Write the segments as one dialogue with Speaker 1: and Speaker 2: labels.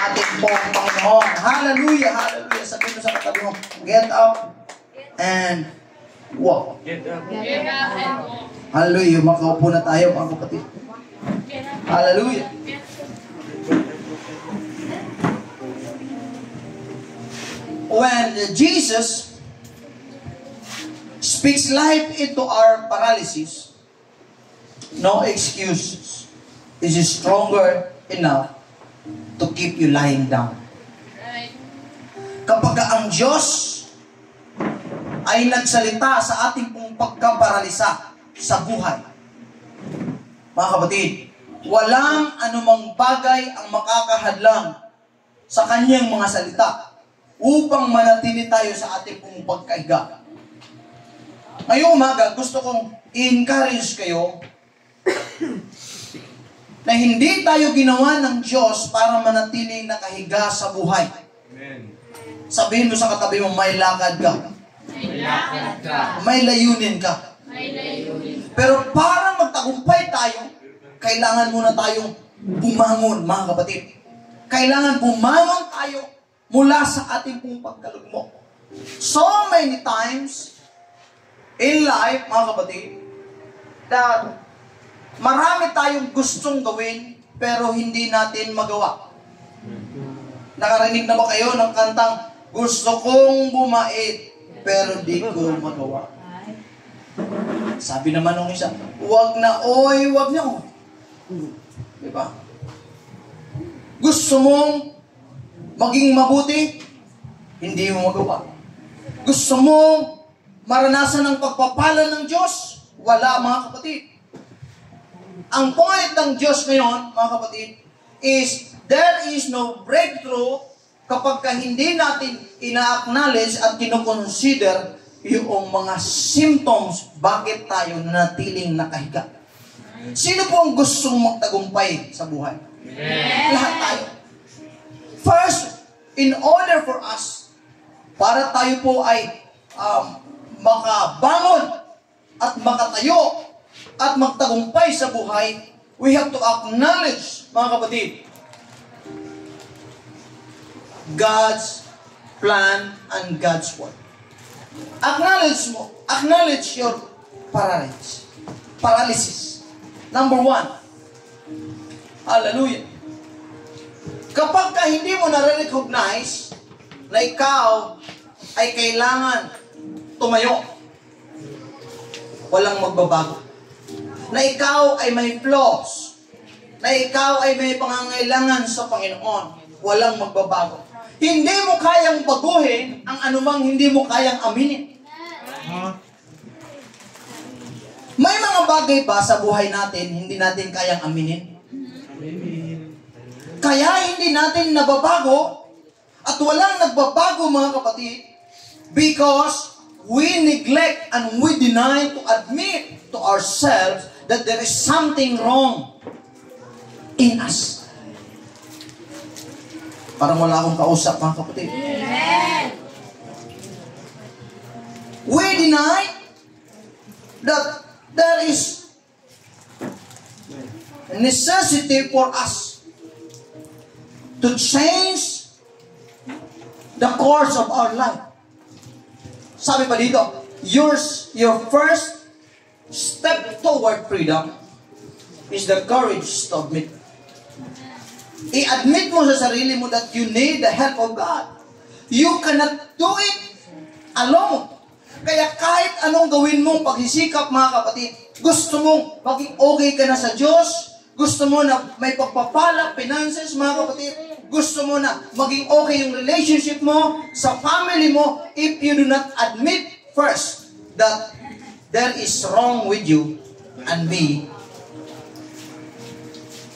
Speaker 1: ating pong Panginoon. Hallelujah, hallelujah. Sabihin mo sa katabi mo, get up and walk.
Speaker 2: Get up.
Speaker 3: Get up and walk.
Speaker 1: Hallelujah. Makaupo na tayo, mga kapatid. Hallelujah. When Jesus speaks life into our paralysis, no excuses. It is stronger enough to keep you lying down.
Speaker 3: Right.
Speaker 1: Kapag ang Diyos ay nagsalita sa ating pong pagkaparalisa sa buhay, mga kapatid, walang anumang bagay ang makakahadlang sa kanyang mga salita upang manatili tayo sa ating pong pagkaiga. Ngayong umaga, gusto kong i-encourage kayo na hindi tayo ginawa ng Diyos para manatiling nakahiga sa buhay.
Speaker 2: Amen.
Speaker 1: Sabihin mo sa katabi mo, may lakad ka.
Speaker 3: May lakad ka.
Speaker 1: May layunin ka.
Speaker 3: May layunin.
Speaker 1: Pero para magtagumpay tayo, kailangan muna tayong bumangon, mga kapatid. Kailangan bumangon tayo mula sa ating pong pagkalugmok. So many times in life, mga kapatid, that marami tayong gustong gawin, pero hindi natin magawa. Nakarinig na ba kayo ng kantang, gusto kong bumait, pero di ko magawa? Sabi naman ng isa, wag na oy, wag na oy. Diba? Gusto mong maging mabuti, hindi mo magawa. Gusto mong maranasan ang pagpapala ng Diyos, wala, mga kapatid. Ang point ng Diyos ngayon, mga kapatid, is there is no breakthrough kapag hindi natin ina-acknowledge at kinoconsider yung mga symptoms bakit tayo nanatiling nakahiga. Sino po ang gustong magtagumpay sa buhay?
Speaker 3: Amen.
Speaker 1: Lahat tayo. First, in order for us, para tayo po ay makabangon at makatayo at magtagumpay sa buhay, we have to acknowledge, mga kapatid, God's plan and God's word. Acknowledge your paralysis. Number 1. Hallelujah. Kapag ka hindi mo nare-recognize na ikaw ay kailangan tumayo, walang magbabago. Na ikaw ay may flaws, na ikaw ay may pangangailangan sa Panginoon, walang magbabago. Hindi mo kayang baguhin ang anumang hindi mo kayang aminin. May mga bagay ba sa buhay natin hindi natin kayang aminin? Kaya hindi natin nababago at walang nagbabago, mga kapatid, because we neglect and we deny to admit to ourselves that there is something wrong in us. Parang wala akong kausap, mga kapatid.
Speaker 3: Amen.
Speaker 1: We deny that there is a necessity for us to change the course of our life. Sabi pa dito, your first step toward freedom is the courage to admit. I-admit mo sa sarili mo that you need the help of God. You cannot do it alone. Kaya kahit anong gawin mong pagsisikap, mga kapatid, gusto mong maging okay ka na sa Diyos, gusto mo na may pagpapala, finances, mga kapatid, gusto mo na maging okay yung relationship mo sa family mo, if you do not admit first that there is wrong with you and me,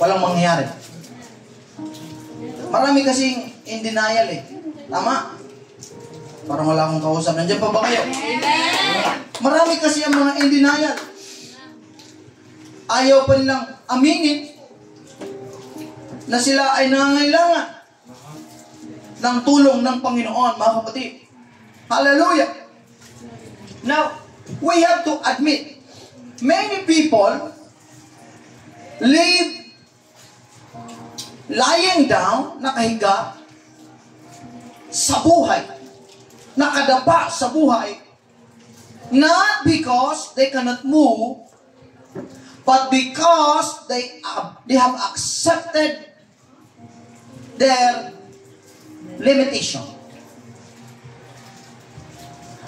Speaker 1: walang mangyayari. Marami kasing in denial eh. Tama? Parang wala akong kausap. Nandiyan pa ba kayo?
Speaker 3: Amen.
Speaker 1: Marami kasi ang mga in denial. Ayaw pa nilang aminin na sila ay nangangailangan ng tulong ng Panginoon, mga kapatid. Hallelujah! Now, we have to admit, many people live lying down, nakahiga sa buhay, nakadapa sa buhay, not because they cannot move, but because they have accepted their limitation.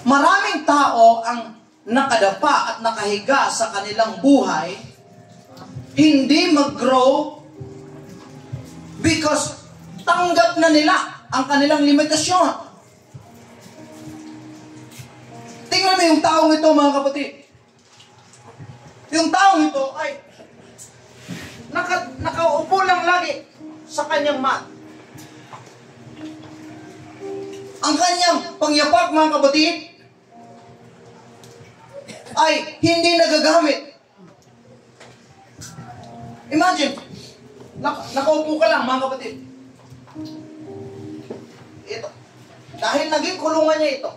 Speaker 1: Maraming tao ang nakadapa at nakahiga sa kanilang buhay, hindi mag-grow because tanggap na nila ang kanilang limitasyon. Tingnan mo yung taong ito, mga kapatid. Yung taong ito ay nakaupo lang lagi sa kanyang mat. Ang kanyang pangyapak, mga kapatid, ay hindi nagagamit. Imagine, nakaupo ka lang, mga kapatid. Ito. Dahil naging kulungan niya ito,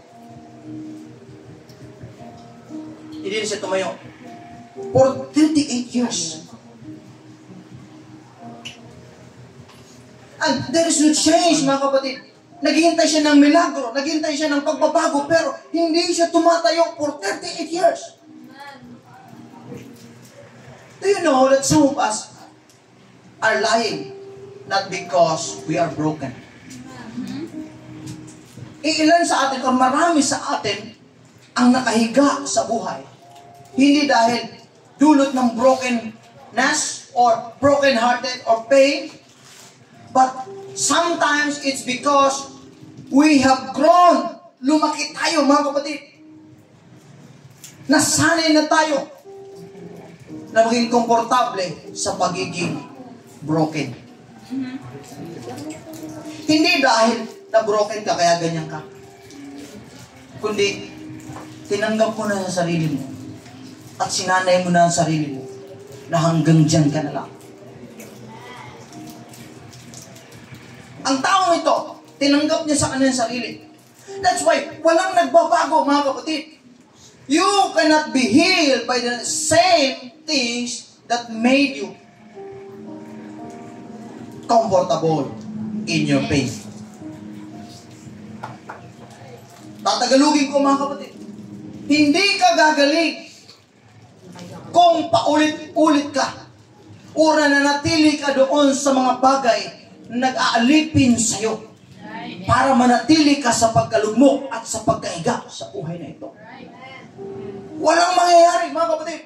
Speaker 1: hindi na siya tumayo. For 38 years. And there is no change, mga kapatid. Naghihintay siya ng milagro, naghihintay siya ng pagbabago, pero hindi siya tumatayo for 38 years. Do you know that some of us are lying not because we are broken? Ilan sa atin, o marami sa atin, ang nakahiga sa buhay. Hindi dahil dulot ng brokenness or broken-hearted or pain, but sometimes it's because we have grown. Lumaki tayo, mga kapatid. Nasanay na tayo na maging komportable sa pagiging broken. Hindi dahil na broken ka kaya ganyan ka, kundi tinanggap mo na sa sarili mo at sinanay mo na ang sarili mo na hanggang dyan ka na lang. Ang taong ito, tinanggap niya sa kanyang sarili. That's why, walang nagbabago, mga kapatid. You cannot be healed by the same things that made you comfortable in your pain. Tatagalugin ko, mga kapatid. Hindi ka gagaling kung paulit-ulit ka o nananatili ka doon sa mga bagay na nag-aalipin sa'yo para manatili ka sa pagkalugmok at sa pagkaiga sa buhay na ito. Walang mangyayari, mga kapatid.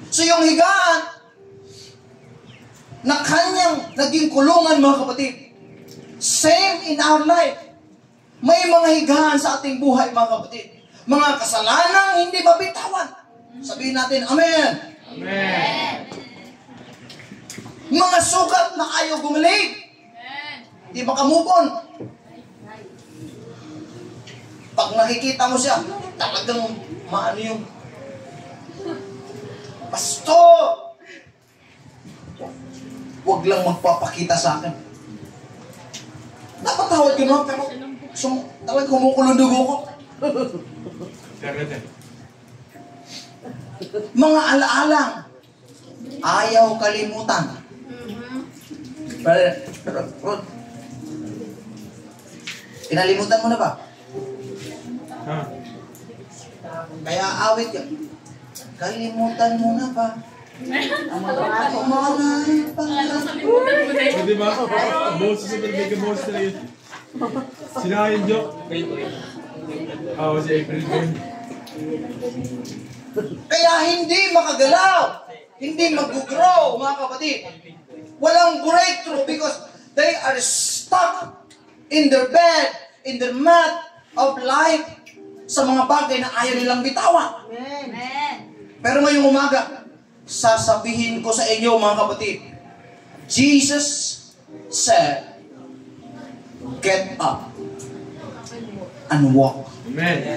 Speaker 1: So yung higaan na kanyang naging kulungan, mga kapatid, same in our life. May mga higaan sa ating buhay, mga kapatid. Mga kasalanang hindi mabitawan. Sabihin natin, Amen.
Speaker 3: Amen.
Speaker 1: Mga sugat na ayaw gumaling. Hindi makamubon. Pag nakikita mo siya, talagang maano yung pastor. Huwag lang magpapakita sa akin. Napatawad ko naman, pero talagang kumukulong dugo ko. Mga alaalang ayaw kalimutan. Pinalimutan mo na ba? Kaya awit yun. Kalimutan mo na ba?
Speaker 2: Di ba? Boses sa bibig, boses na yun. Sila yung joke. Oo, si April Boy.
Speaker 1: Kaya hindi makagalaw. Hindi mag-grow, mga kapatid. Walang breakthrough because they are stuck in their bed, in their mat of life sa mga bagay na ayaw nilang bitawan.
Speaker 3: Amen.
Speaker 1: Pero ngayong umaga, sasabihin ko sa inyo, mga kapatid, Jesus said, get up and walk.
Speaker 2: Amen.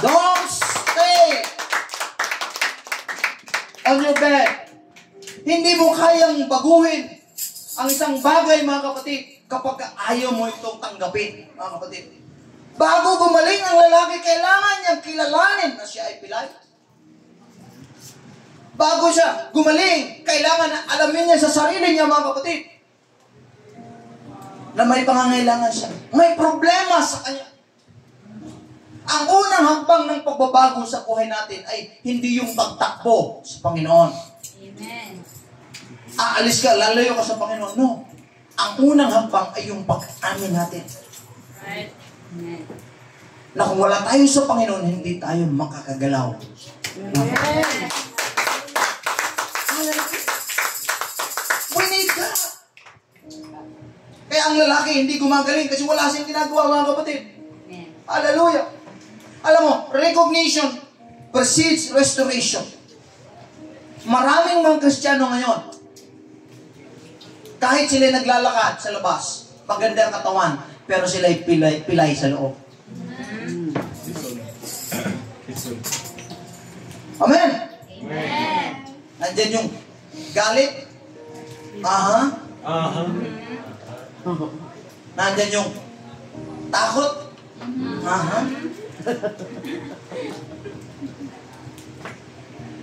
Speaker 1: Don't stay on your bed. Hindi mo kayang baguhin ang isang bagay, mga kapatid, kapag ayaw mo itong tanggapin, mga kapatid. Bago gumaling ang lalaki, kailangan niyang kilalanin na siya ay pilay. Bago siya gumaling, kailangan na alamin niya sa sarili niya, mga kapatid, na may pangangailangan siya. May problema sa kanya. Ang unang hakbang ng pagbabago sa buhay natin ay hindi yung pagtakbo sa Panginoon.
Speaker 3: Amen.
Speaker 1: Aalis ka, lalayo ka sa Panginoon. No. Ang unang hakbang ay yung pag-amin natin.
Speaker 3: Right. Amen.
Speaker 1: Na kung wala tayo sa Panginoon, hindi tayo makakagalaw.
Speaker 3: Amen.
Speaker 1: We need God. Kaya ang lalaki hindi gumagaling kasi wala siyang ginagawa, mga kapatid.
Speaker 3: Amen.
Speaker 1: Hallelujah. Alam mo, recognition precedes restoration. Maraming mga Kristiyano ngayon, kahit sila naglalakad sa labas, maganda ang katawan, pero sila ay pilay sa loob. Amen.
Speaker 3: Amen.
Speaker 1: Nandiyan yung galit. Aha. Nandiyan yung takot. Aha.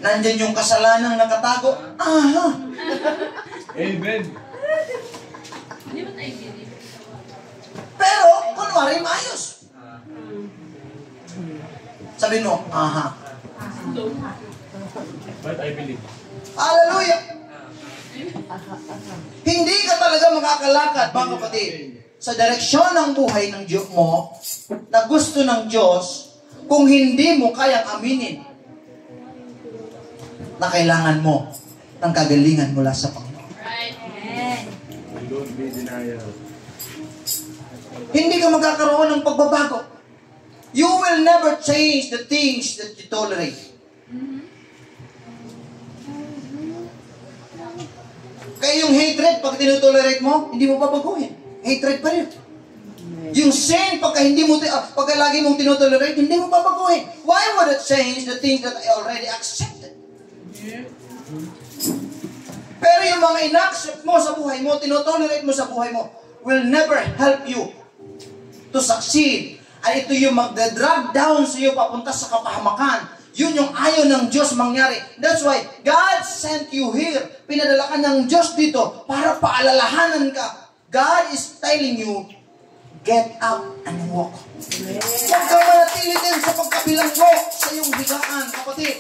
Speaker 1: Nandiyan yung kasalanang nakatago. Aha.
Speaker 2: Amen.
Speaker 1: Pero, kunwari, maayos. Sabihin mo, aha.
Speaker 2: But I believe.
Speaker 1: Hallelujah. Hindi ka talaga makakalakad, mga kapatid, sa direksyon ng buhay ng Diyos mo, na gusto ng Diyos, kung hindi mo kayang aminin na kailangan mo ng kagalingan mula sa Panginoon.
Speaker 3: Right. Amen.
Speaker 2: Don't be denial.
Speaker 1: Hindi ka magkakaroon ng pagbabago. You will never change the things that you tolerate. Kaya yung hatred, pag tinotolerate mo, hindi mo babaguhin. Hatred pa rin. Yung sin, pagka lagi mong tinotolerate, hindi mo babaguhin. Why would it change the things that I already accepted? Pero yung mga in-accept mo sa buhay mo, tinotolerate mo sa buhay mo, will never help you to succeed. Ay ito yung magda-drag down sa iyo papunta sa kapahamakan. Yun yung ayaw ng Diyos mangyari. That's why God sent you here. Pinadala ka ng Diyos dito para paalalahanan ka. God is telling you, get up and walk. Huwag ka manatili din sa pagkabilanggo sa iyong higaan, kapatid.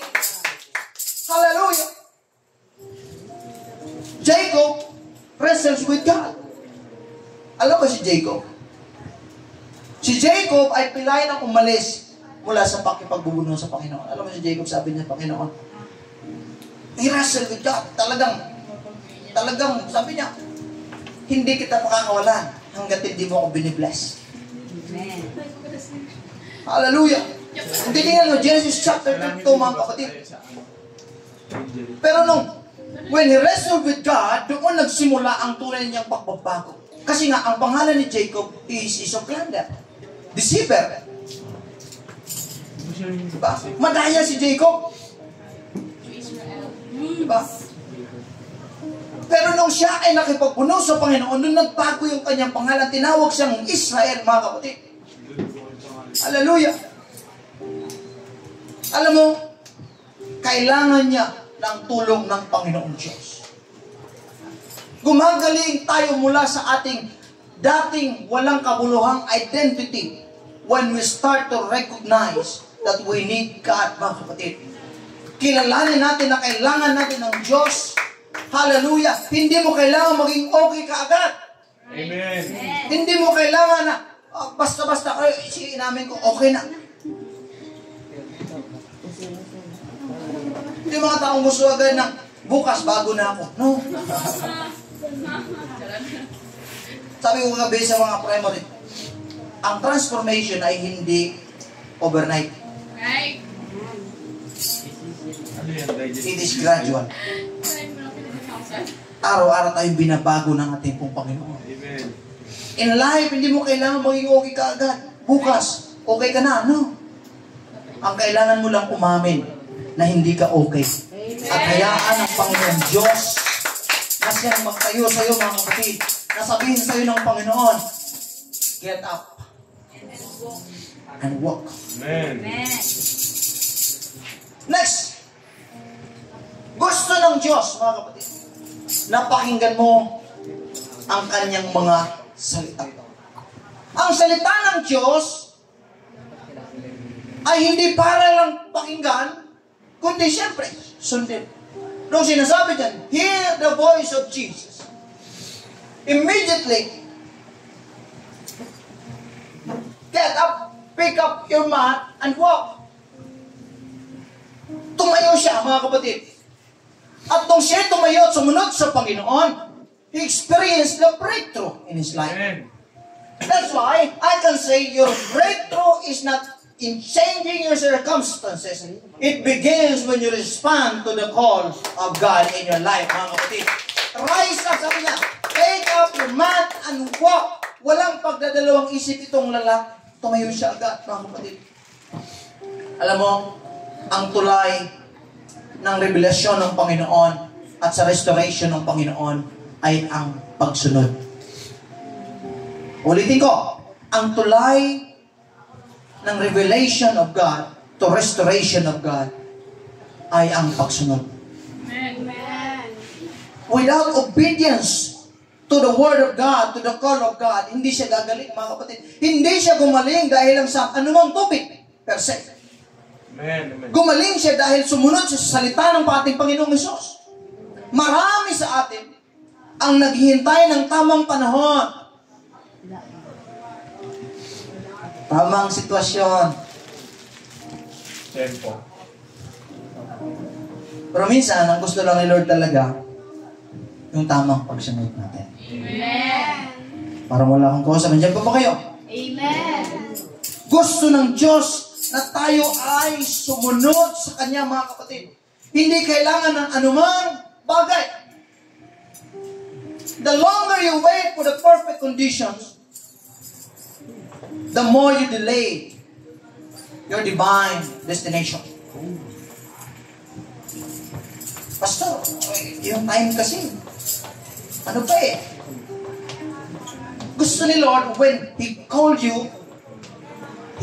Speaker 1: Hallelujah! Jacob wrestles with God. Alam ba si Jacob? Si Jacob ay pilay ng umalis mula sa pakipagbubuno sa Panginoon. Alam mo si Jacob, sabi niya, Panginoon, he wrestled with God. Talagang, sabi niya, hindi kita makakawalan hanggat hindi mo ako binibless.
Speaker 3: Amen.
Speaker 1: Hallelujah! Kung titingnan mo, Genesis chapter 2, mga kapatid. Pero when he wrestled with God, doon nagsimula ang tunay niyang pagbabago. Kasi nga, ang pangalan ni Jacob is Isoclander. Deceiver. Diba? Madaya si Jacob. Diba? Pero nung siya ay nakipagpuno sa Panginoon, nung nagbago yung kanyang pangalan, tinawag siyang Israel, mga kapatid. Hallelujah! Alam mo, kailangan niya ng tulong ng Panginoong Diyos. Gumagaling tayo mula sa ating dating walang kabuluhang identity when we start to recognize that we need God, mga kapatid. Kilalanin natin na kailangan natin ng Diyos. Hallelujah! Hindi mo kailangan maging okay ka agad.
Speaker 2: Amen.
Speaker 1: Hindi mo kailangan na basta-basta inamin ko, okay na. Hindi mga taong gusto agad ng bukas, bago na ako. No. Sabi ko gabi sa mga primary, ang transformation ay hindi overnight.
Speaker 3: Right.
Speaker 1: It is gradual. Araw-araw tayong binabago ng ating pong Panginoon.
Speaker 2: Amen.
Speaker 1: In life, hindi mo kailangan maging okay ka agad. Bukas, okay ka na. No. Ang kailangan mo lang umamin na hindi ka okay. At hayaan ng Panginoon Diyos na siyang magtayo sa iyo, mga kapatid, na sabihin sa iyo ng Panginoon, get up and walk.
Speaker 2: Amen.
Speaker 3: Amen.
Speaker 1: Next, Gusto ng Diyos, mga kapatid, na pakinggan mo ang kanyang mga salita. Ang salita ng Diyos ay hindi para lang pakinggan, kundi siyempre, sundin. Nung sinasabi dyan, hear the voice of Jesus. Immediately, get up, pick up your mat, and walk. Tumayo siya, mga kapatid. At nung siya tumayo at sumunod sa Panginoon, he experienced the breakthrough in his life.
Speaker 2: Amen.
Speaker 1: That's why I can say your breakthrough is not in changing your circumstances. It begins when you respond to the call of God in your life, mga kapatid. Rise up, sabi niya, take up your mat and walk. Walang pagdadalawang isip itong lalaki. Tumayo siya agad, mga kapatid. Alam mo, ang tulay ng revelasyon ng Panginoon at sa restoration ng Panginoon ay ang pagsunod. Ulitin ko, ang tulay ng revelation of God to restoration of God ay ang pagsunod.
Speaker 3: Amen.
Speaker 1: Without obedience to the Word of God, to the call of God, hindi siya gagaling, mga kapatid. Hindi siya gumaling dahil lang sa anumang topic per se.
Speaker 2: Amen. Amen.
Speaker 1: Gumaling siya dahil sumunod siya sa salita ng ating Panginoong Hesus. Marami sa atin ang naghihintay ng tamang panahon. Tamang sitwasyon.
Speaker 2: Tempo.
Speaker 1: Pero minsan, ang gusto lang ni Lord talaga, yung tamang pagsunod natin.
Speaker 3: Amen.
Speaker 1: Para wala akong kausap. Nandiyan pa ba kayo?
Speaker 3: Amen.
Speaker 1: Gusto ng Diyos na tayo ay sumunod sa Kanya, mga kapatid. Hindi kailangan ng anumang bagay. The longer you wait for the perfect conditions, the more you delay your divine destination. Pastor, yung time kasi, ano pa eh? Gusto ni Lord, when He called you,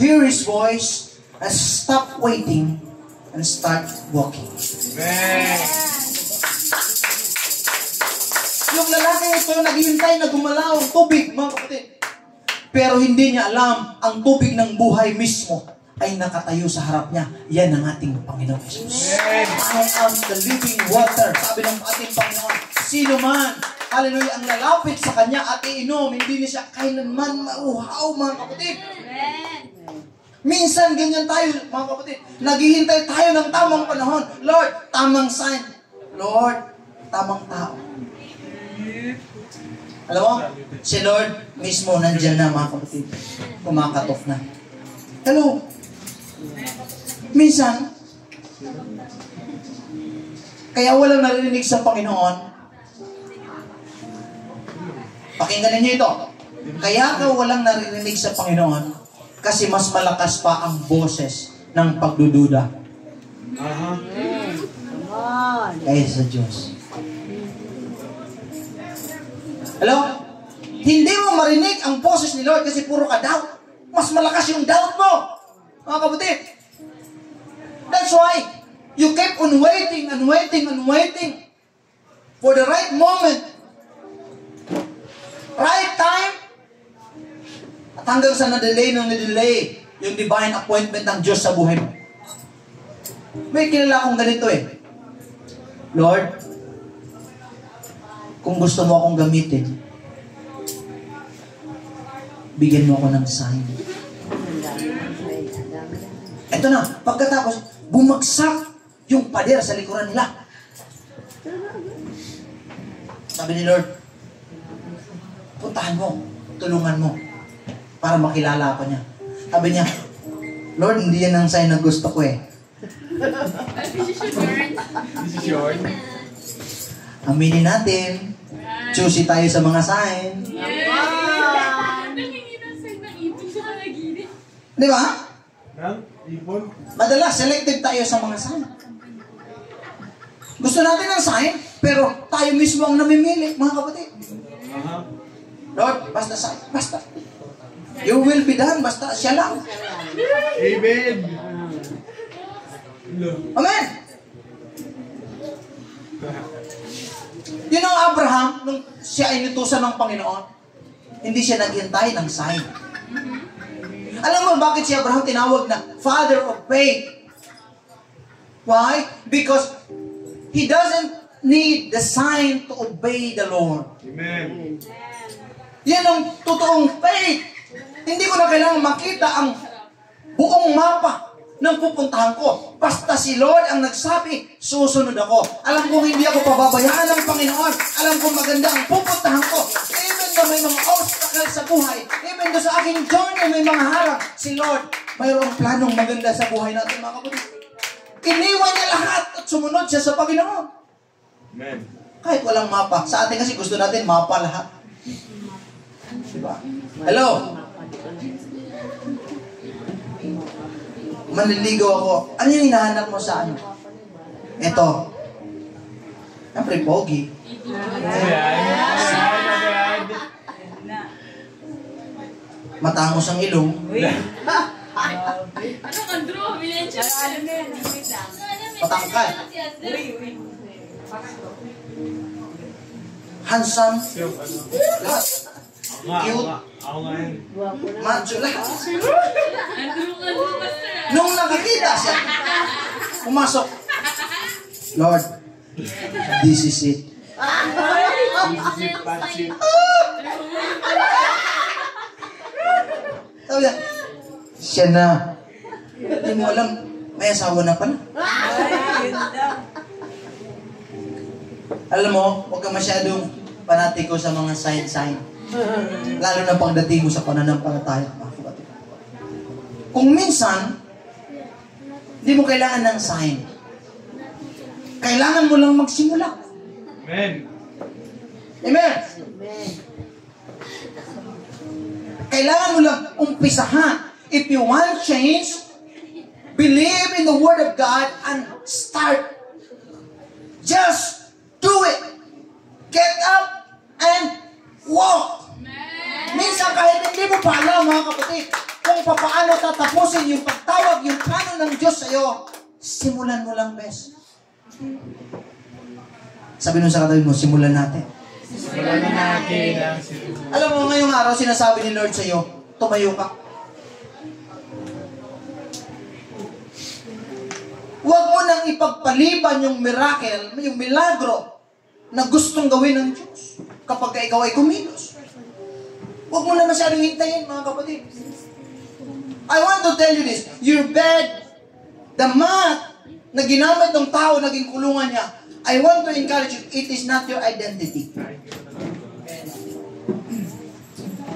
Speaker 1: hear His voice, and stop waiting, and start walking.
Speaker 2: Amen.
Speaker 1: Yung lalaki ito, naghihintay na gumalaw ang tubig, mga kapatid. Pero hindi niya alam, ang tubig ng buhay mismo ay nakatayo sa harap niya. Yan ang ating Panginoon Jesus.
Speaker 2: Amen.
Speaker 1: I am the living water. Sabi ng ating Panginoon, sino man, hallelujah, ang lalapit sa Kanya at iinom, hindi niya siya kailanman mauhaw, mga kapatid.
Speaker 3: Amen.
Speaker 1: Minsan, ganyan tayo, mga kapatid. Naghihintay tayo ng tamang panahon. Lord, tamang sign. Lord, tamang tao. Alam mo, si Lord mismo nandyan na, mga kapatid. Kumakatok na. Hello. Minsan, kaya walang narinig sa Panginoon. Pakinggan ninyo ito. Kaya ka walang narinig sa Panginoon kasi mas malakas pa ang boses ng pagdududa
Speaker 2: Aha.
Speaker 1: kaysa sa Diyos. Hello? Hindi mo marinig ang boses ni Lord kasi puro ka doubt. Mas malakas yung doubt mo. Mga kapatid. That's why you keep on waiting and waiting and waiting for the right moment. Right time. At hanggang sa na-delay yung divine appointment ng Diyos sa buhay mo. May kilala akong ganito eh. Lord, kung gusto mo akong gamitin, bigyan mo ako ng sign. Ito na, pagkatapos, bumagsak yung pader sa likuran nila. Sabi ni Lord, puntahan mo, tulungan mo, para makilala ako niya. Sabi niya, Lord, hindi yan ang sign na gusto ko eh.
Speaker 2: This is yours.
Speaker 1: Aminin natin, choosy tayo sa mga sign. Di ba?
Speaker 2: Nang ipon.
Speaker 1: Madalas, selective tayo sa mga sign. Gusto natin ng sign, pero tayo mismo ang namimili, mga kapatid.
Speaker 2: Aha.
Speaker 1: Lord, basta sign, basta. You will be done, basta siya lang.
Speaker 2: Amen. Hello.
Speaker 1: Amen! Yun ang Abraham, nung siya ay inutusan ng Panginoon, hindi siya naghintay ng sign. Alam mo bakit si Abraham tinawag na father of faith? Why? Because he doesn't need the sign to obey the Lord.
Speaker 2: Amen.
Speaker 1: Yan ang totoong faith. Hindi ko na kailangan makita ang buong mapa ng pupuntahan ko. Basta si Lord ang nagsabi, susunod ako. Alam kong hindi ako pababayaan ng Panginoon. Alam kong maganda ang pupuntahan ko. Even though may mga obstacles sa buhay, even though sa aking journey may mga harap, si Lord, mayroong planong maganda sa buhay natin, mga kapatid. Iniwan niya lahat at sumunod siya sa Panginoon.
Speaker 2: Amen.
Speaker 1: Kahit walang mapa. Sa atin kasi gusto natin mapa lahat. Diba? Hello? Manliligaw ako. Ano yung hinahanap mo sa ano? Ito. Siyempre, pogi. Matangos ang ilong.
Speaker 3: Ano ka, Drew? Bilencho.
Speaker 1: Patangkad. Handsome. Lahat. Cute.
Speaker 2: Ako nga yun.
Speaker 1: Macho lahat.
Speaker 3: Andrew ka, Pastor.
Speaker 1: Nung nakakita siya, pumasok. Lord, this is it. Sabi niya, siya na. Hindi mo alam, may asawa na pala. Alam mo, huwag ka masyadong panatiko sa mga sign-sign. Lalo na pagdating mo sa pananampalataya. Kung minsan, hindi mo kailangan ng sign. Kailangan mo lang magsimula.
Speaker 2: Amen.
Speaker 1: Amen. Kailangan mo lang umpisahan. If you want change, believe in the Word of God and start. Just do it. Get up and walk. Minsan kahit hindi mo pa alam, mga kapatid, kung paano tatapusin yung pagtawag, yung plano ng Diyos sa'yo, simulan mo lang, bes. Sabi nun sa katabi mo, simulan natin.
Speaker 2: Simulan na natin ang sinusunod.
Speaker 1: Alam mo, ngayong araw, sinasabi ni Lord sa'yo, tumayo ka. Huwag mo nang ipagpaliban yung miracle, yung milagro na gustong gawin ng Diyos kapag ikaw ay kumilos. Huwag mo na masyadong hintayin, mga kapatid. I want to tell you this. Your bed, the mat na ginamit ng tao, naging kulungan niya, I want to encourage you, it is not your identity.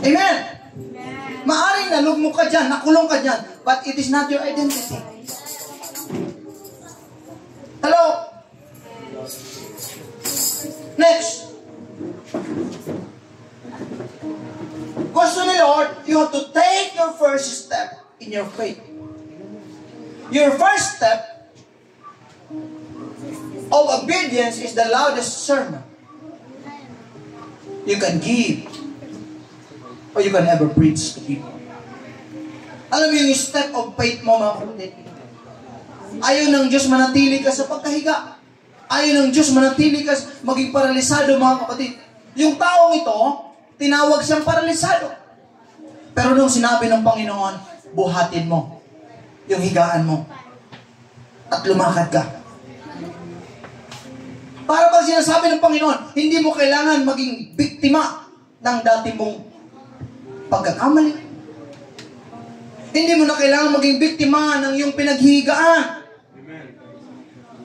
Speaker 1: Amen. Maaring nalugmok ka dyan, nakulong ka dyan, but it is not your identity. Hello? Next. Gusto ni Lord, you have to take your first step in your faith. Your first step of obedience is the loudest sermon you can give or you can ever preach to people. Alam mo yung step of faith mo, mga kapatid? Ayaw ng Diyos manatili ka sa pagkahiga. Ayaw ng Diyos manatili ka maging paralisado, mga kapatid. Yung taong ito, tinawag siyang paralisado. Pero nung sinabi ng Panginoon, buhatin mo yung higaan mo at lumakad ka. Para bang sinasabi ng Panginoon, hindi mo kailangan maging biktima ng dati mong pagkakamali. Hindi mo na kailangan maging biktima ng iyong pinaghihigaan.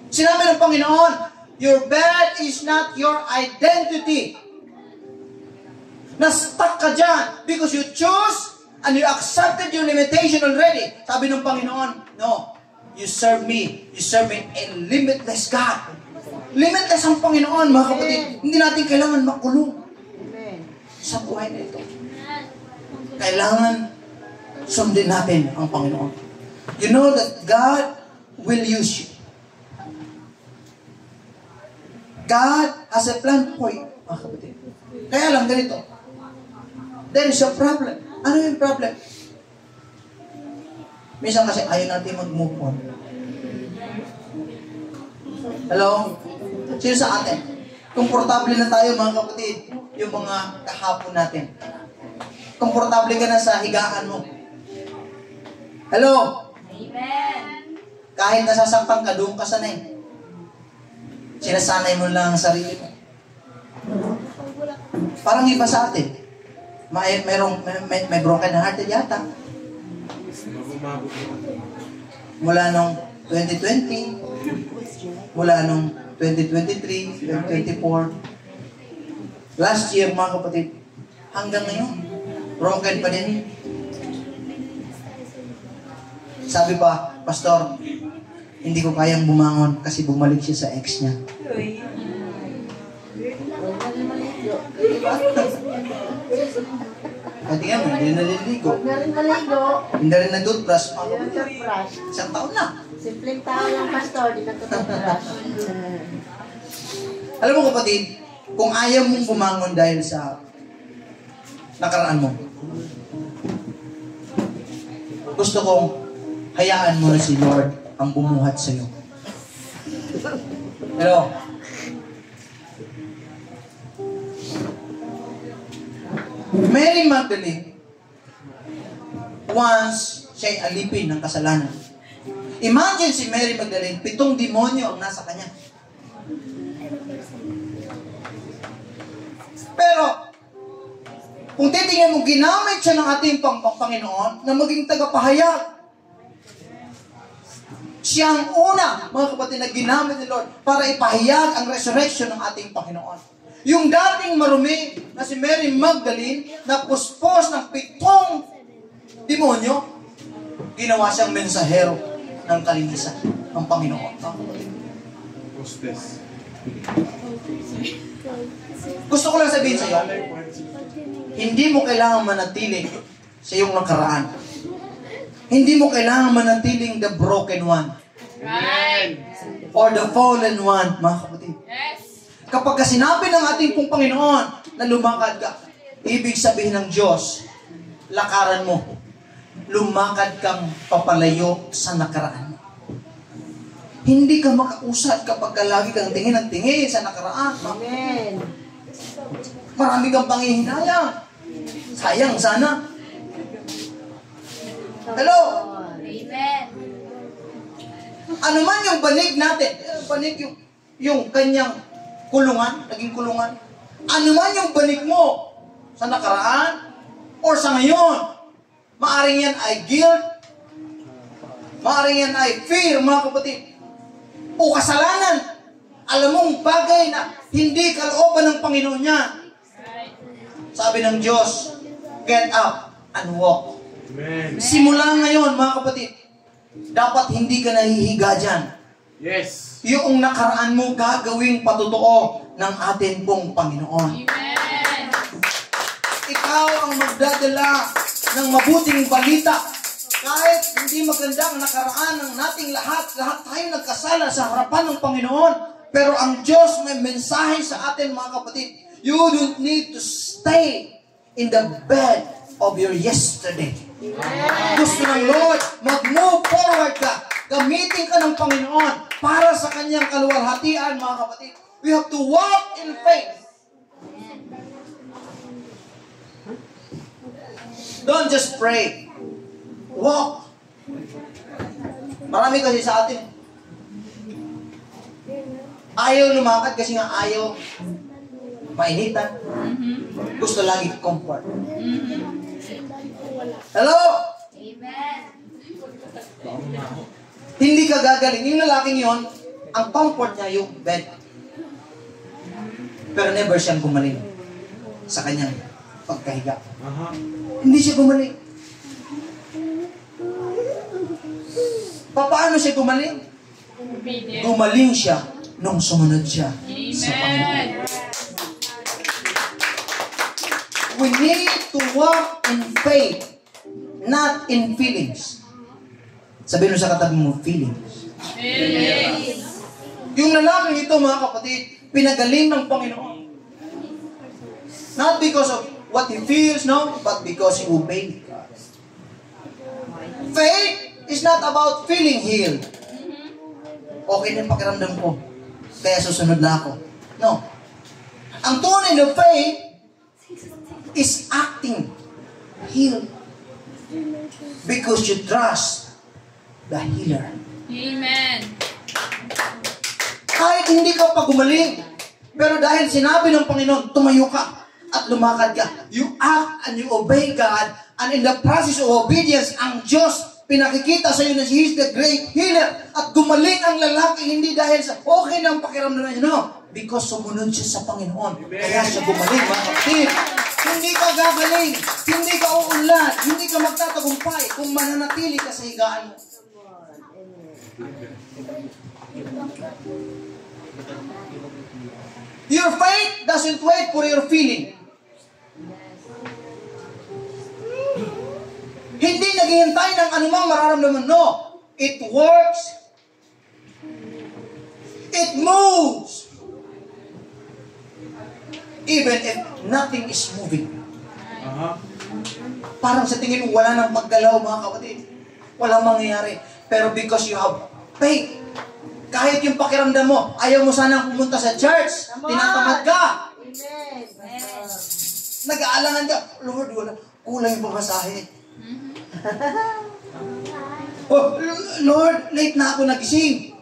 Speaker 1: Sinabi ng Panginoon, your bed is not your identity. Na-stuck ka dyan because you choose and you accepted your limitation already. Sabi ng Panginoon, no, you serve me. You serve me a limitless God. Limitless ang Panginoon, mga kapatid. Hindi natin kailangan makulong sa buhay na ito. Kailangan sundin natin ang Panginoon. You know that God will use you. God has a plan for you, mga kapatid. Kaya lang ganito. There is a problem. Ano yung problem? Minsan kasi ayaw natin mag-move on. Hello? Sino sa atin? Komportable na tayo mga kapatid. Yung mga kahapon natin. Komportable ka na sa higaan mo. Hello?
Speaker 3: Amen.
Speaker 1: Kahit nasasaktan ka, doon ka sanay. Sinasanay mo lang ang sarili mo. Parang iba sa atin. May broken hearted yata. Mula nung 2020, mula nung 2023, 2024, last year mga kapatid, hanggang ngayon, broken pa din. Sabi pa, Pastor, hindi ko kayang bumangon kasi bumalik siya sa ex niya. Pati nga, hindi na naliligo.
Speaker 4: Huwag na rin maligo.
Speaker 1: Hindi rin na-toothbrush.
Speaker 4: Hindi na toothbrush.
Speaker 1: Isang taon na.
Speaker 4: Simpleng tao lang, Pastor. Di na toothbrush.
Speaker 1: Alam mo kapatid, kung ayaw mong bumangon dahil sa nakaraan mo, gusto kong hayaan mo na si Lord ang bumuhat sa iyo. Pero, Mary Magdalene, once siya'y alipin ng kasalanan. Imagine si Mary Magdalene, 7 demonyo ang nasa kanya. Pero, kung titingnan mo, ginamit siya ng ating Panginoon na maging tagapahayag. Siya ang una, mga kapatid, na ginamit ni Lord para ipahayag ang resurrection ng ating Panginoon. Yung dating marumi na si Mary Magdalene na puspos ng 7 demonyo, ginawa siyang mensahero ng kalinisan ng Panginoon.
Speaker 2: Hostess.
Speaker 1: Gusto ko lang sabihin sa iyo, hindi mo kailangan manatili sa iyong nakaraan. Hindi mo kailangan manatiling the broken one.
Speaker 3: Right.
Speaker 1: Or the fallen one, mga kapatid.
Speaker 3: Yes.
Speaker 1: Kapag sinabi ng ating pong Panginoon na lumakad ka, ibig sabihin ng Diyos, lakaran mo. Lumakad kang papalayo sa nakaraan mo. Hindi ka makausad kapag lagi kang tingin ng tingin sa nakaraan.
Speaker 4: Amen.
Speaker 1: Marami kang panghihinayang. Sayang sana. Hello?
Speaker 3: Amen.
Speaker 1: Ano man yung banig natin, banig yung kanyang kulungan, naging kulungan. Ano man yung banig mo sa nakaraan or sa ngayon, maaring yan ay guilt, maaring yan ay fear, mga kapatid, o kasalanan. Alam mong bagay na hindi kalooban ng Panginoon niya. Sabi ng Diyos, get up and walk.
Speaker 2: Amen.
Speaker 1: Simula ngayon, mga kapatid, dapat hindi ka nahihiga dyan.
Speaker 2: Yes.
Speaker 1: Yung nakaraan mo gagawing patotoo ng atin pong Panginoon.
Speaker 3: Amen.
Speaker 1: Ikaw ang magdadala ng mabuting balita. Kahit hindi maganda ang nakaraan ng nating lahat tayo nagkasala sa harapan ng Panginoon. Pero ang Diyos may mensahe sa atin, mga kapatid. You don't need to stay in the bed of your yesterday. Gusto ng Lord, mag-move forward ka. Gamitin ka ng Panginoon para sa kanyang kaluwalhatian, mga kapatid. We have to walk in faith. Don't just pray. Walk. Marami kasi sa atin. Ayaw lumakad kasi nga ayaw mainitan. Gusto lagi comfort. Hello?
Speaker 3: Amen.
Speaker 1: Hindi ka gagaling. Yung lalaking yon, ang comfort niya yung bed. Pero never siyang gumaling sa kanyang pagkahiga.
Speaker 2: Aha.
Speaker 1: Hindi siya gumaling. Paano siya gumaling?
Speaker 3: Obedient.
Speaker 1: Gumaling siya nung sumunod siya sa Panginoon.
Speaker 3: Amen.
Speaker 1: We need to walk in faith, not in feelings. Sabihin mo sa katabi mo, feelings.
Speaker 3: Amen.
Speaker 1: Yung lalaking ito, mga kapatid, pinagaling ng Panginoon. Not because of what he feels, no, but because he obeyed God. Faith is not about feeling healed. Okay na yung pakiramdam ko. kaya susunod na ako. No. Ang tunay na faith is acting healed because you trust the healer.
Speaker 3: Amen.
Speaker 1: Kahit hindi ka pa gumaling, pero dahil sinabi ng Panginoon, tumayo ka at lumakad ka. You act and you obey God, and in the process of obedience, ang Diyos pinakikita sa iyo na He is the great healer. At gumaling ang lalaki, hindi dahil sa okay na ang pakiramdam niya, no. Because sumunod siya sa Panginoon. Kaya siya gumaling, mga kapatid. Hindi ka gagaling, hindi ka uunlad, hindi ka magtatagumpay kung mananatili ka sa higaan mo. Your faith doesn't wait for your feeling. Hindi naghihintay ng anumang mararamdaman. No. It works. It moves. Even if nothing is moving. Parang sa tingin mo, wala nang paggalaw, mga kapatid. Walang mangyayari. Pero because you have faith, kahit yung pakiramdam mo, ayaw mo sanang pumunta sa church, tinatamad ka.
Speaker 4: Amen.
Speaker 1: Nag-aalangan ka, Lord, wala, kulang yung pamasahe. Oh, Lord, late na ako nagising.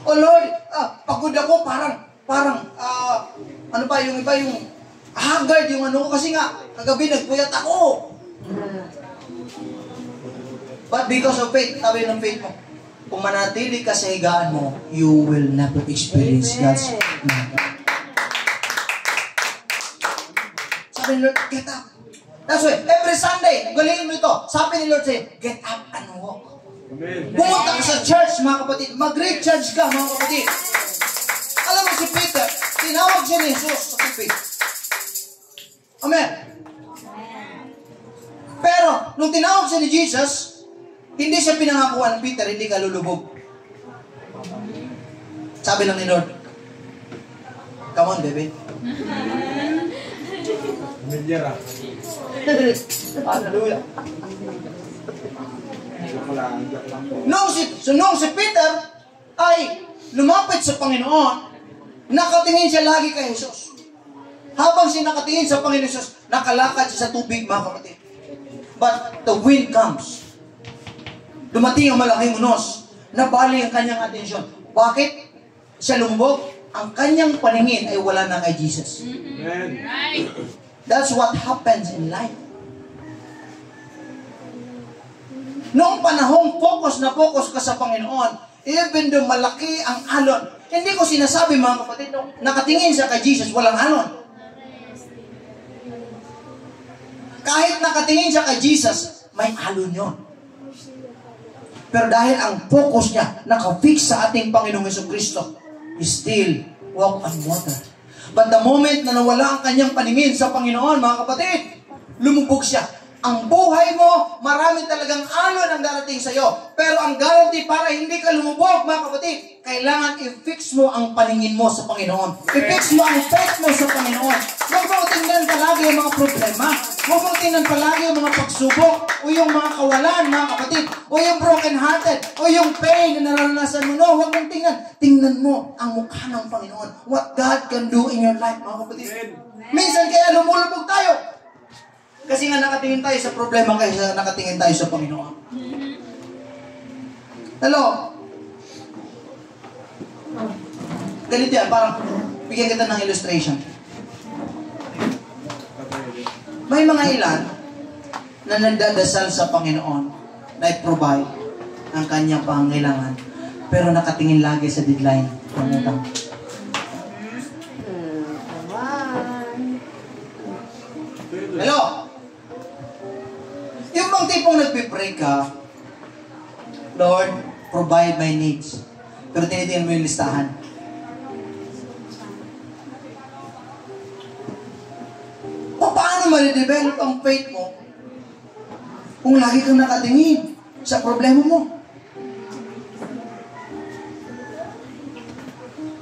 Speaker 1: Oh Lord, pagod ako, parang, ano pa, yung iba, yung haggard, yung ano ko, kasi nga, kagabi nagpuyat ako. But because of faith, sabi ng faith mo, kung manatili ka sa higaan mo, you will never experience God's love. Sabi ni Lord, get up. That's why, every Sunday, galingin mo ito. Sabi ni Lord sa'yo, get up and walk. Pumunta ka sa church, mga kapatid. Mag-recharge ka, mga kapatid. Alam mo si Peter, tinawag siya ni Jesus sa tubig. Amen. Pero, nung tinawag siya ni Jesus, hindi siya pinangakuan, Peter, hindi ka lulubog. Sabi lang ni Lord, come on, baby.
Speaker 2: Milyara.
Speaker 1: Hallelujah. Nung si Peter ay lumapit sa Panginoon, nakatingin siya lagi kay Jesus. Habang siya nakatingin sa Panginoon Jesus, nakalakad siya sa tubig, mga kapatid. But the wind comes. Dumating ang malaking unos, nabali ang kanyang atensyon. Bakit siya lumubog? Ang kanyang paningin ay wala na kay Jesus.
Speaker 2: Amen.
Speaker 3: Right.
Speaker 1: That's what happens in life. Noong panahong focus ka sa Panginoon, even though malaki ang alon, hindi ko sinasabi, mga kapatid, no, nakatingin siya kay Jesus, walang alon. Kahit nakatingin siya kay Jesus, may alon yun. Pero dahil ang focus niya nakafix sa ating Panginoong Jesucristo, he still walk on water. But the moment na nawala ang kanyang paningin sa Panginoon, mga kapatid, lumubog siya. Ang buhay mo, marami talagang alon ang darating sa iyo. Pero ang guarantee para hindi ka lumubog, mga kapatid, kailangan i-fix mo ang paningin mo sa Panginoon. I-fix mo ang faith mo sa Panginoon. Huwag mo tingnan palagi ang mga problema. Huwag mo tingnan palagi ang mga pagsubok, o yung mga kawalan, mga kapatid, o yung broken-hearted, o yung pain na naranasan mo. No, huwag mong tingnan. Tingnan mo ang mukha ng Panginoon. What God can do in your life, mga kapatid. Minsan kaya lumulubog tayo. Kasi nga nakatingin tayo sa problema kaysa nakatingin tayo sa Panginoon. Hello? Ganito yan, parang bigyan kita ng illustration. May mga ilan na nagdadasal sa Panginoon na i-provide ang kanyang pangangailangan, pero nakatingin lagi sa deadline ng utang. Hello? Yung bang tipong nagpipray ka, Lord, provide my needs. Pero tinitingnan mo yung listahan. Paano ma-develop ang faith mo kung lagi kang nakatingin sa problema mo?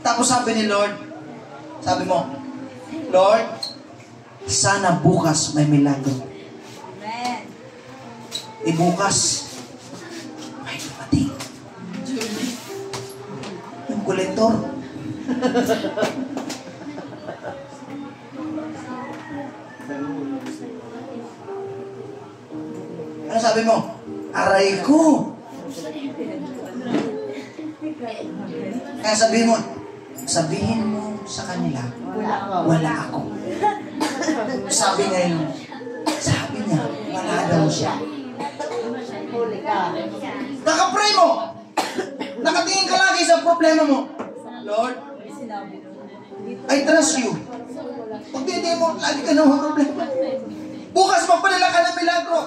Speaker 1: Tapos sabi ni Lord, sabi mo, Lord, sana bukas may milagro. Bukas, may dumating. kolektor. Ano sabi mo? Aray ko. Kaya sabihin mo sa kanila, wala ako. Sabi niya, wala daw siya.
Speaker 4: Huli ka.
Speaker 1: Nakapray mo. Nakatingin ka lagi sa problema mo. Lord, I trust you. Pag hindi mo, lagi ka naman problema. Bukas magpadala ka ng milagro.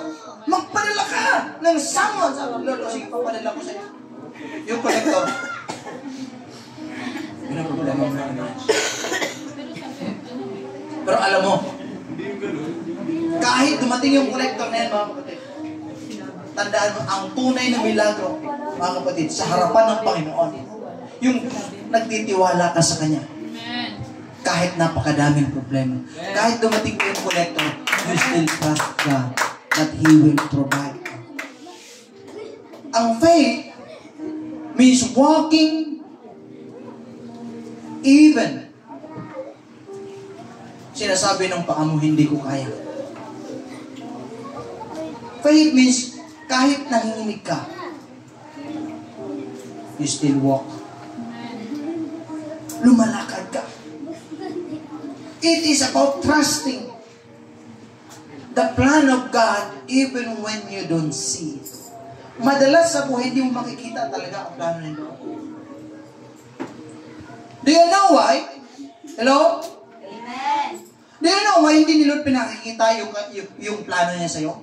Speaker 1: Magpadala ka ng someone. Sabi, Lord, sige, papadala ko sa'yo. Yung kolektor. Yun ang problema mo. Pero alam mo, kahit dumating yung kolektor na yan, mga kapatid, tandaan mo, ang tunay na milagro, mga kapatid, sa harapan ng Panginoon, yung nagtitiwala ka sa Kanya. Kahit napakadaming problema. Kahit dumating ko yung kolektor, you still trust God that He will provide. Ang faith means walking even. Sinasabi ng paa mo, hindi ko kaya. Faith means kahit nanginginig ka, you still walk. Lumalakad ka. It is about trusting the plan of God even when you don't see it. Madalas sa buhay, hindi mo makikita talaga ang plano ng Lord. Do you know why? Hello?
Speaker 3: Amen.
Speaker 1: Do you know why hindi ni Lord pinakikita yung plano niya sa'yo?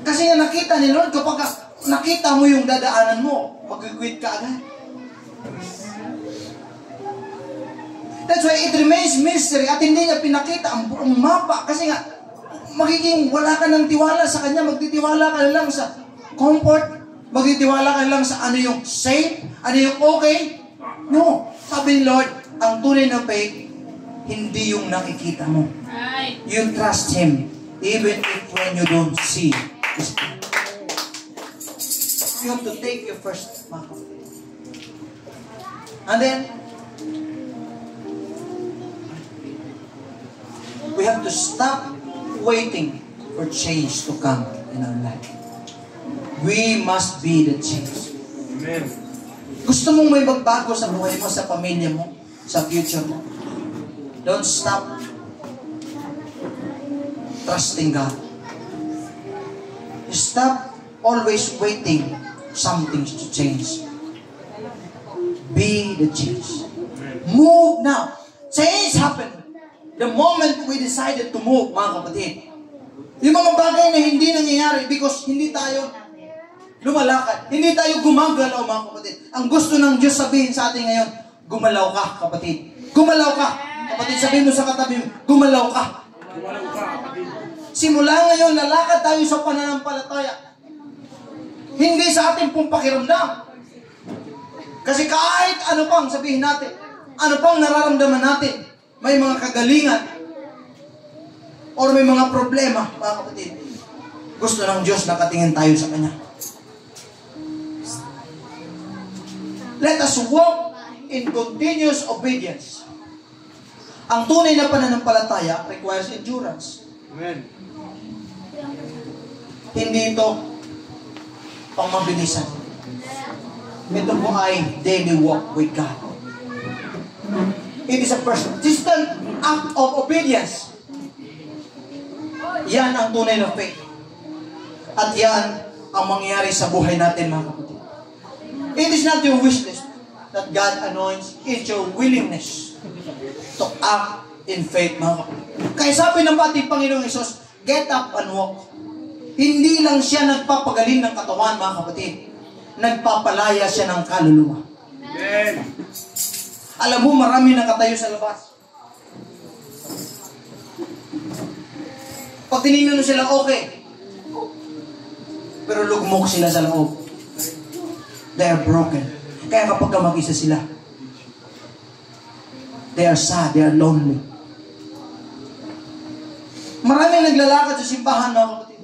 Speaker 1: Kasi nga nakita ni Lord, kapag nakita mo yung dadaanan mo, mag-quit ka agad. That's why it remains mystery at hindi niya pinakita ang buong mapa kasi nga magiging wala ka ng tiwala sa Kanya, magtitiwala ka lang sa comfort, magtitiwala ka lang sa ano yung safe, ano yung okay. No. Sabi ni Lord, ang tunay na faith, hindi yung nakikita mo.
Speaker 3: Right.
Speaker 1: You trust Him even if when you don't see His plan. You have to take your first step. And then, we have to stop waiting for change to come in our life. We must be the change.
Speaker 2: Amen.
Speaker 1: Gusto mong may magbago sa buhay mo, sa pamilya mo, sa future mo. Don't stop trusting God. Stop always waiting something to change. Be the change. Move now. Change happened the moment we decided to move, mga kapatid. Yung mga bagay na hindi nangyayari because hindi tayo lumalakad. Hindi tayo gumagalaw, mga kapatid. Ang gusto ng Diyos sabihin sa atin ngayon, gumalaw ka, kapatid. Gumalaw ka. Kapatid, sabihin mo sa katabi mo, gumalaw ka.
Speaker 2: Gumalaw ka, kapatid.
Speaker 1: Simula ngayon, lalakad tayo sa pananampalataya. Hindi sa ating pong pakiramdam. Kasi kahit ano pang sabihin natin, ano pang nararamdaman natin, may mga kagalingan or may mga problema, mga kapatid. Gusto ng Diyos nakatingin tayo sa Kanya. Let us walk in continuous obedience. Ang tunay na pananampalataya requires endurance.
Speaker 2: Amen.
Speaker 1: Hindi ito pang mabilisan. Ito po ay daily walk with God. It is a persistent act of obedience. Yan ang tunay na faith. At yan ang mangyayari sa buhay natin, mga kapatid. It is not your wish list that God anoints. It's your willingness to act in faith, mga kapatid. Kaya sabi ng ating Panginoong Hesus, get up and walk. Hindi lang siya nagpapagaling ng katawan, mga kapatid. Nagpapalaya siya ng kaluluwa.
Speaker 2: Amen.
Speaker 1: Alam mo, marami nakatayo sa labas. Pag tinignan mo sila, okay. Pero lugmok sila sa loob. They are broken. Kaya kapag mag-isa sila, they are sad, they are lonely. Maraming naglalakad sa simbahan, mga kapatid.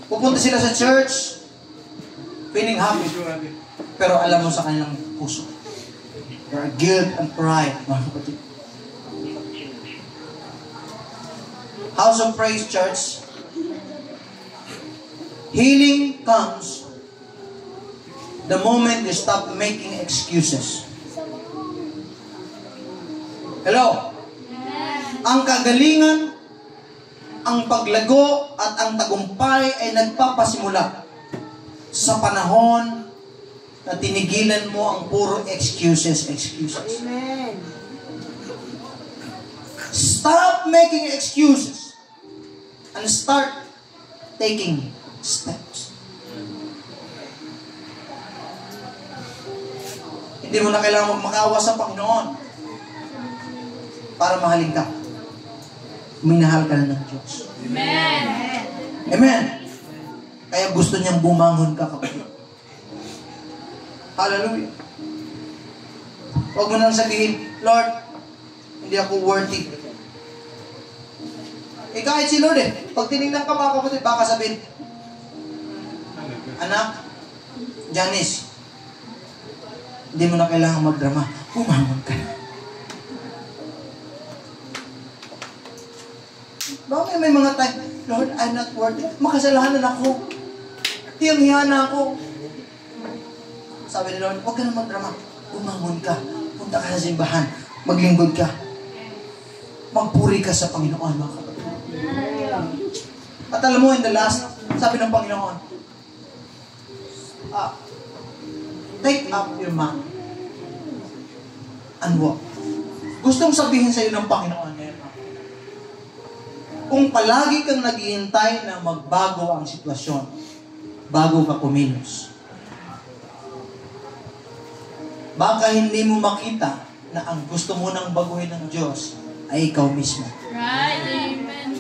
Speaker 1: Pupunta sila sa church, Feeling happy. Pero alam mo sa kanilang puso. There are guilt and pride, mga kapatid. House of Praise Church, healing comes the moment you stop making excuses. Hello? Ang kagalingan, ang paglago, at ang tagumpay ay nagpapasimula sa panahon na tinigilan mo ang puro excuses.
Speaker 4: Amen.
Speaker 1: Stop making excuses and start taking steps. Hindi mo na kailangan magmakaawa sa Panginoon para mahalin ka. Minahal ka na ng Diyos.
Speaker 3: Amen.
Speaker 1: Amen. Kaya gusto niyang bumangon ka, kapatid. Hallelujah. Huwag mo nang sabihin, Lord, hindi ako worthy. Kahit si Lord pag tinignan ka mga kapatid, baka sabihin, anak, Janice, hindi mo na kailangan magdrama. Bumangon ka na. Bakit may mga time, Lord, I'm not worthy. Makasalanan ako. Tiyang-hiya na ako. Sabi ni Lord, huwag ka na magdrama. Bumangon ka. Punta ka sa simbahan. Maglingkod ka. Magpuri ka sa Panginoon, mga kapatid. At alam mo, in the last, sabi ng Panginoon, take up your mat and walk. Gustong sabihin sa iyo ng Panginoon ngayon, kung palagi kang naghihintay na magbago ang sitwasyon, bago ka kumilos, baka hindi mo makita na ang gusto mo nang baguhin ng Diyos ay ikaw mismo.
Speaker 3: Right. Amen.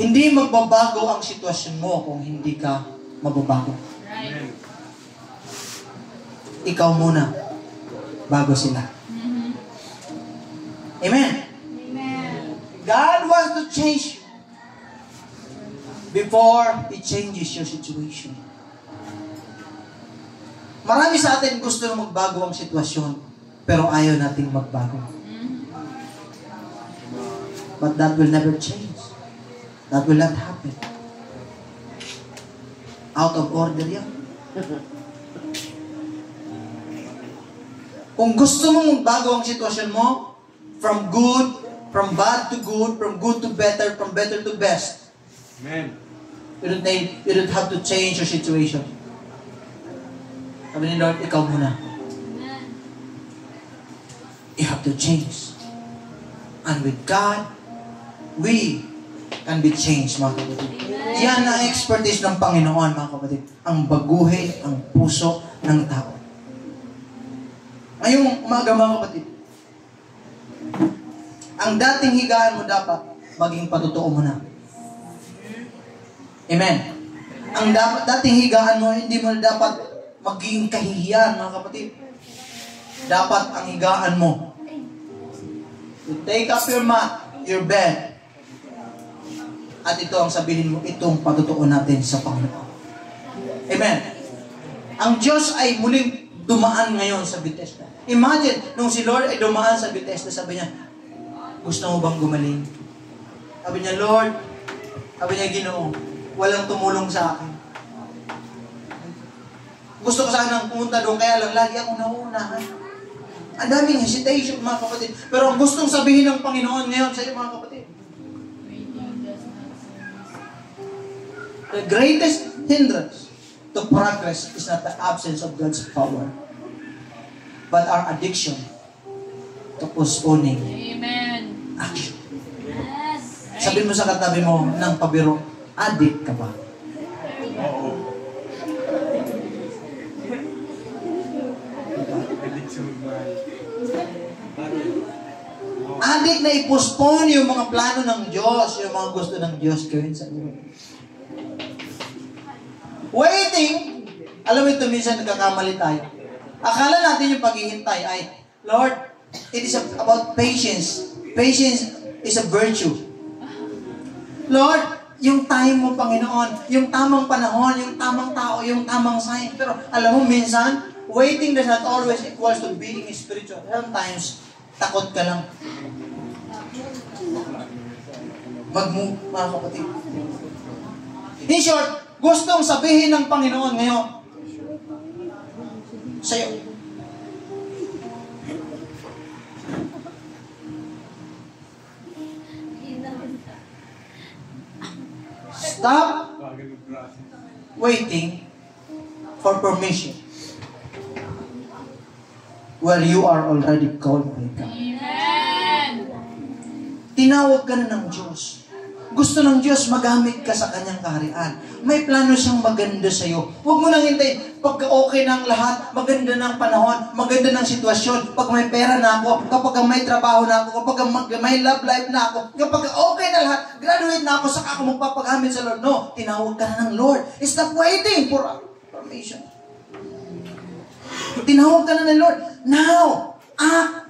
Speaker 1: Hindi magbabago ang sitwasyon mo kung hindi ka mababago.
Speaker 3: Right.
Speaker 1: Ikaw muna, bago sila. Amen. God wants to change you before He changes your situation. Marami sa atin gusto na magbago ang sitwasyon, pero ayaw nating magbago. But that will never change. That will not happen. Out of order yan. Kung gusto mong magbago ang sitwasyon mo, from bad to good, from good to better, from better to best.
Speaker 2: Amen.
Speaker 1: You don't have to change your situation. Sabi ni Lord, ikaw muna. You have to change. And with God, we can be changed, mga kapatid. Yan ang expertise ng Panginoon, mga kapatid. Ang baguhin ang puso ng tao. Ngayong umaga, mga kapatid, ang dating higaan mo dapat maging patotoo mo na. Amen. Ang dating higaan mo, hindi mo dapat maging kahihiyan, mga kapatid. Dapat ang higaan mo, you take up your mat, your bed, at ito ang sabihin mo, itong patotoo natin sa Panginoon. Amen. Ang Diyos ay muling dumaan ngayon sa Bethesda. Imagine, nung si Lord ay dumaan sa Bethesda, sabi niya, gusto mo bang gumaling? Sabi niya, Lord, sabi niya, Ginoo, walang tumulong sa akin. Gusto ko sanang pumunta doon, kaya lang lagi akong nauunahan. Ang daming hesitation, mga kapatid. Pero ang gustong sabihin ng Panginoon ngayon sa iyo, mga kapatid, the greatest hindrance to progress is not the absence of God's power, but our addiction to postponing
Speaker 3: Amen.
Speaker 1: action.
Speaker 3: Yes.
Speaker 1: Sabihin mo sa katabi mo ng pabiro, addict ka ba? Addict na i-postpone yung mga plano ng Diyos, yung mga gusto ng Diyos gawin sa iyo. Waiting, alam mo ito, minsan nagkakamali tayo. Akala natin yung paghihintay ay, Lord, it is about patience. Patience is a virtue. Lord, yung time mo, Panginoon, yung tamang panahon, yung tamang tao, yung tamang sign. Pero alam mo, minsan, waiting does not always equals to being spiritual. Sometimes, takot ka lang. Mag-move, mga kapatid. In short, gustong sabihin ng Panginoon ngayon sa'yo. Stop waiting for permission where you are already called by God.
Speaker 3: Amen.
Speaker 1: Tinawag ka na ng Diyos. Gusto ng Diyos magamit ka sa Kanyang kaharian. May plano siyang maganda sa iyo. Huwag mo nang hintayin. Pagka okay na ang lahat, maganda na ang panahon, maganda na ang sitwasyon, pag may pera na ako, kapag may trabaho na ako, kapag may love life na ako, kapag okay na lahat, graduate na ako, saka ako magpapagamit sa Lord. No, tinawag ka na ng Lord. Stop waiting for permission. Tinawag ka na ng Lord. Now, act.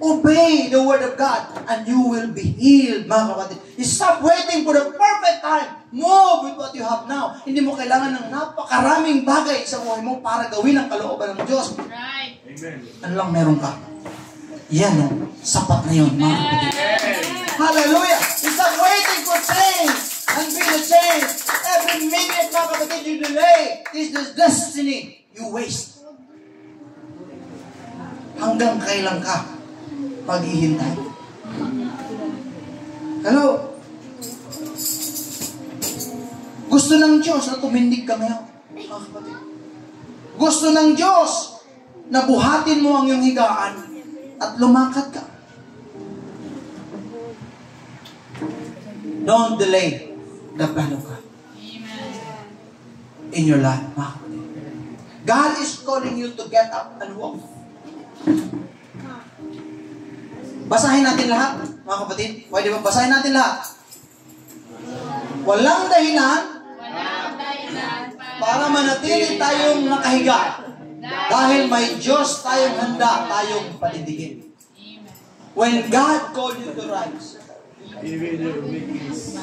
Speaker 1: Obey the word of God and you will be healed, mga kapatid. Stop waiting for the perfect time. Move with what you have now. Hindi mo kailangan ng napakaraming bagay sa buhay mo para gawin ang kalooban ng Diyos.
Speaker 3: Right.
Speaker 2: Amen.
Speaker 1: Ano lang meron ka? Yan o. Sapat na yun, mga kapatid. Hallelujah! Stop waiting for change and be the change. Every minute, mga kapatid, you delay is the destiny you waste. Hanggang kailan ka paghihintay? Hello? Gusto ng Diyos na tumindig ka ngayon, mga kapatid. Gusto ng Diyos na buhatin mo ang iyong higaan at lumakad ka. Don't delay the plan of God in your life, mga kapatid. God is calling you to get up and walk. Basahin natin lahat, mga kapatid. Pwede ba basahin natin lahat? Walang dahilan para manatili tayong nakahiga. Dahil may Diyos tayong handa, tayong panindigin. When God called you to rise,
Speaker 2: Even your weakness.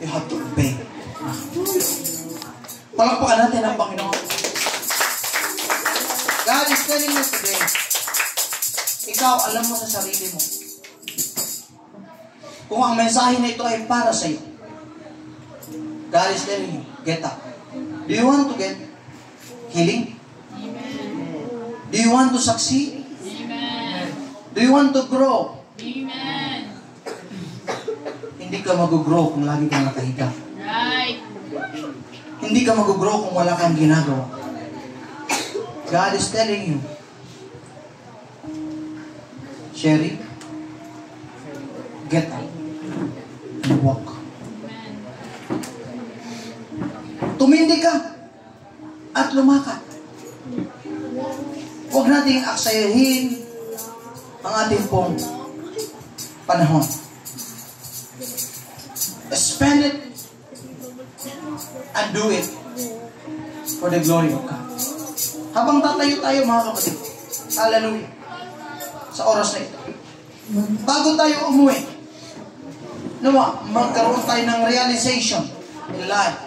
Speaker 1: you have to obey. Palakpakan natin ang Panginoon. God is telling us today, ikaw, alam mo sa sarili mo, kung ang mensahe na ito ay para sa iyo. God is telling you, get up. Do you want to get healing? Do you want to succeed? Do you want to grow?
Speaker 3: Amen.
Speaker 1: Hindi ka mag-grow kung lagi kang nakahiga.
Speaker 3: Right.
Speaker 1: Hindi ka mag-grow kung wala kang ginagawa. God is telling you, Sherry, get up and walk. Tumindi ka at lumakad. Huwag nating aksayahin ang ating pong panahon. Spend it and do it for the glory of God. Habang tatayo tayo, mga kapatid, hallelujah, sa oras na ito, bago tayo umuwi, magkaroon tayo ng realization in life.